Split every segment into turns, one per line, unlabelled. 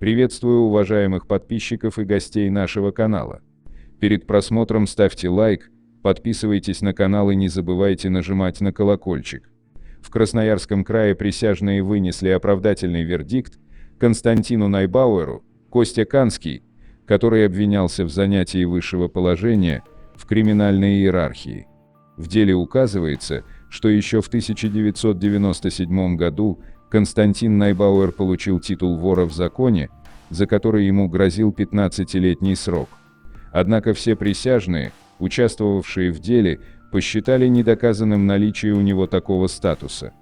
Приветствую уважаемых подписчиков и гостей нашего канала. Перед просмотром ставьте лайк, подписывайтесь на канал и не забывайте нажимать на колокольчик. В Красноярском крае присяжные вынесли оправдательный вердикт Константину Найбауэру, Костя Канский, который обвинялся в занятии высшего положения в криминальной иерархии. В деле указывается, что еще в 1997 году Константин Найбауэр получил титул вора в законе, за который ему грозил 15-летний срок. Однако все присяжные, участвовавшие в деле, посчитали недоказанным наличие у него такого статуса.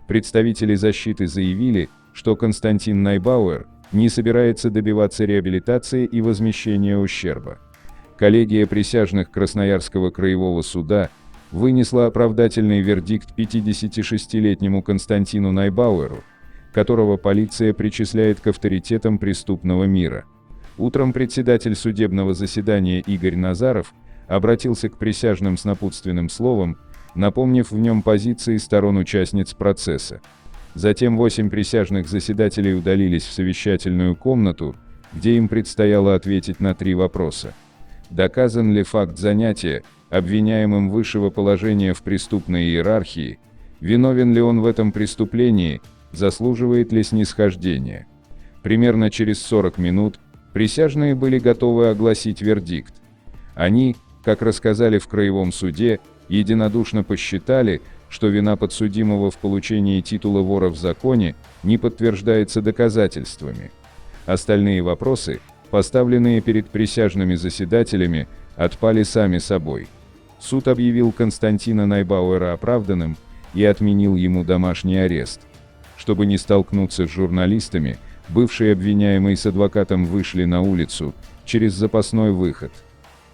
Представители защиты заявили, что Константин Найбауэр не собирается добиваться реабилитации и возмещения ущерба. Коллегия присяжных Красноярского краевого суда вынесла оправдательный вердикт 56-летнему Константину Найбауэру, которого полиция причисляет к авторитетам преступного мира. Утром председатель судебного заседания Игорь Назаров обратился к присяжным с напутственным словом, напомнив в нем позиции сторон-участниц процесса. Затем 8 присяжных заседателей удалились в совещательную комнату, где им предстояло ответить на 3 вопроса. Доказан ли факт занятия обвиняемым высшего положения в преступной иерархии, виновен ли он в этом преступлении, заслуживает ли снисхождения. Примерно через 40 минут присяжные были готовы огласить вердикт. Они, как рассказали в краевом суде, единодушно посчитали, что вина подсудимого в получении титула вора в законе не подтверждается доказательствами. Остальные вопросы, поставленные перед присяжными заседателями, отпали сами собой. Суд объявил Константина Найбауэра оправданным и отменил ему домашний арест. Чтобы не столкнуться с журналистами, бывший обвиняемый с адвокатом вышли на улицу через запасной выход.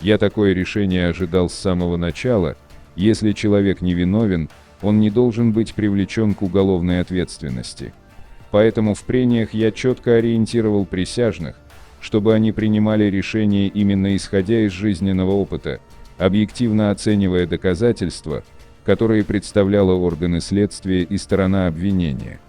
«Я такое решение ожидал с самого начала. Если человек невиновен, он не должен быть привлечен к уголовной ответственности. Поэтому в прениях я четко ориентировал присяжных, чтобы они принимали решения именно исходя из жизненного опыта, объективно оценивая доказательства, которые представляла органы следствия и сторона обвинения.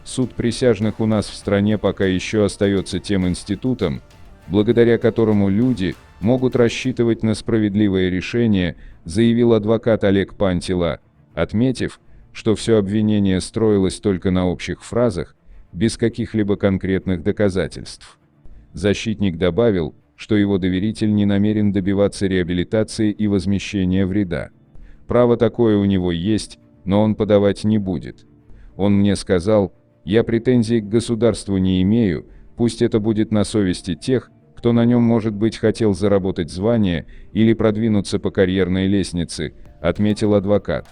Суд присяжных у нас в стране пока еще остается тем институтом, благодаря которому люди могут рассчитывать на справедливое решение», заявил адвокат Олег Пантила, отметив, что все обвинение строилось только на общих фразах, без каких-либо конкретных доказательств. Защитник добавил, что его доверитель не намерен добиваться реабилитации и возмещения вреда. Право такое у него есть, но он подавать не будет. Он мне сказал: «Я претензий к государству не имею, пусть это будет на совести тех, кто на нем, может быть, хотел заработать звание или продвинуться по карьерной лестнице», отметил адвокат.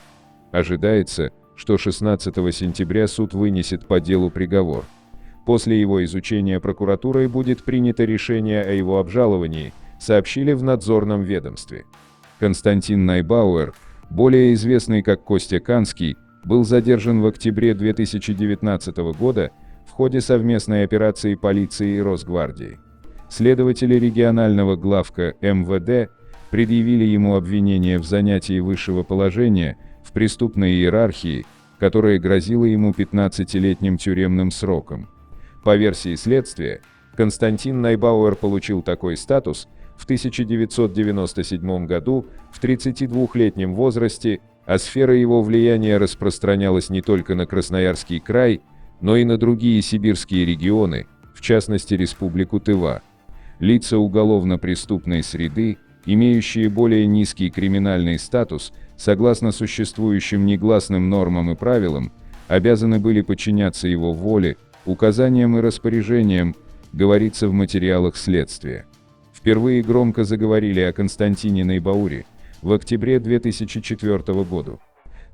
Ожидается, что 16 сентября суд вынесет по делу приговор. После его изучения прокуратурой будет принято решение о его обжаловании, сообщили в надзорном ведомстве. Константин Найбауэр, более известный как Костя Канский, был задержан в октябре 2019 года в ходе совместной операции полиции и Росгвардии. Следователи регионального главка МВД предъявили ему обвинение в занятии высшего положения в преступной иерархии, которое грозило ему 15-летним тюремным сроком. По версии следствия, Константин Найбауэр получил такой статус в 1997 году в 32-летнем возрасте, а сфера его влияния распространялась не только на Красноярский край, но и на другие сибирские регионы, в частности Республику Тыва. Лица уголовно-преступной среды, имеющие более низкий криминальный статус, согласно существующим негласным нормам и правилам, обязаны были подчиняться его воле, указаниям и распоряжениям, говорится в материалах следствия. Впервые громко заговорили о Константине Найбауэре в октябре 2004 года.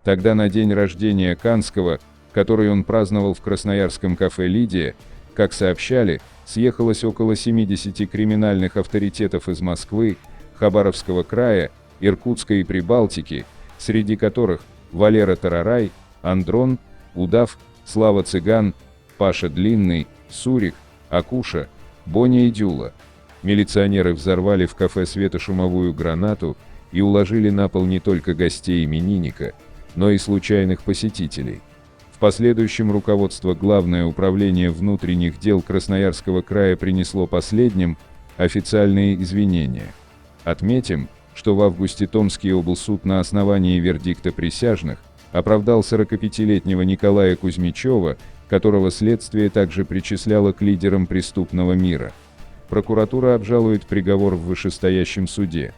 Тогда на день рождения Канского, который он праздновал в красноярском кафе «Лидия», как сообщали, съехалось около 70 криминальных авторитетов из Москвы, Хабаровского края, Иркутска и Прибалтики, среди которых Валера Тарарай, Андрон, Удав, Слава Цыган, Паша Длинный, Сурик, Акуша, Боня и Дюла. Милиционеры взорвали в кафе светошумовую гранату и уложили на пол не только гостей именинника, но и случайных посетителей. В последующем руководство Главное управление внутренних дел Красноярского края принесло последним официальные извинения. Отметим, что в августе Томский облсуд на основании вердикта присяжных оправдал 45-летнего Николая Кузьмичева, которого следствие также причисляло к лидерам преступного мира. Прокуратура обжалует приговор в вышестоящем суде.